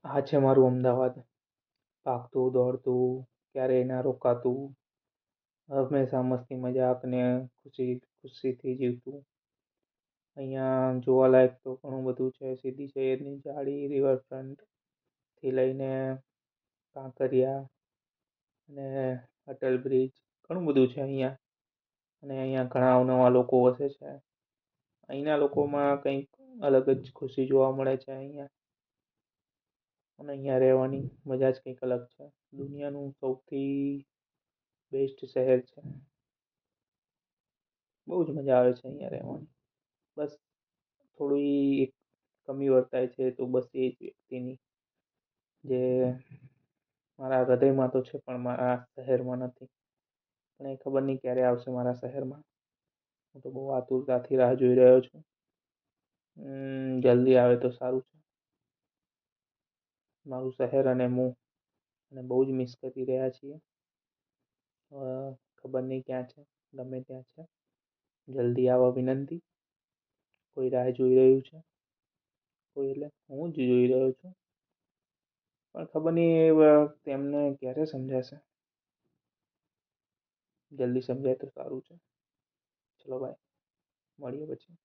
આ છે મારું અમદાવાદ, ભાગતું દોડતું, ક્યારેય ના રોકાતું, હંમેશા મસ્તી મજાક ને ખુશીથી જીવતું. અહીંયા જોવાલાયક તો ઘણું બધું છે. સીદી સૈયદની જાળી, રિવરફ્રન્ટથી લઈને કાંકરિયા અને અટલ બ્રિજ, ઘણું બધું છે અહીંયા. અને અહીંયા ઘણા અવનવા લોકો વસે છે. અહીંના લોકોમાં કંઈક અલગ જ ખુશી જોવા મળે છે અહીંયા. અને અહીંયા રહેવાની મજા જ કંઈક અલગ છે. દુનિયાનું સૌથી બેસ્ટ શહેર છે. બહુ જ મજા આવે છે અહીંયા રહેવાની. બસ થોડી એક કમી વર્તાય છે તો બસ એ જ વ્યક્તિની, જે મારા હૃદયમાં તો છે પણ મારા શહેરમાં નથી. પણ એ ખબર નહીં ક્યારે આવશે મારા શહેરમાં. હું તો બહુ આતુરતાથી રાહ જોઈ રહ્યો છું. જલ્દી આવે તો સારું છે. મારું શહેર અને હું અને બહુ જ મિસ કરી રહ્યા છીએ. ખબર નહીં ક્યાં છે, ગમે ત્યાં છે. જલ્દી આવવા વિનંતી. કોઈ રાહ જોઈ રહ્યું છે, કોઈ એટલે હું જ જોઈ રહ્યો છું. પણ ખબર નહીં એ તેમને ક્યારે સમજાશે. જલ્દી સમજાય તો સારું છે. ચલો બાય, મળીએ પછી.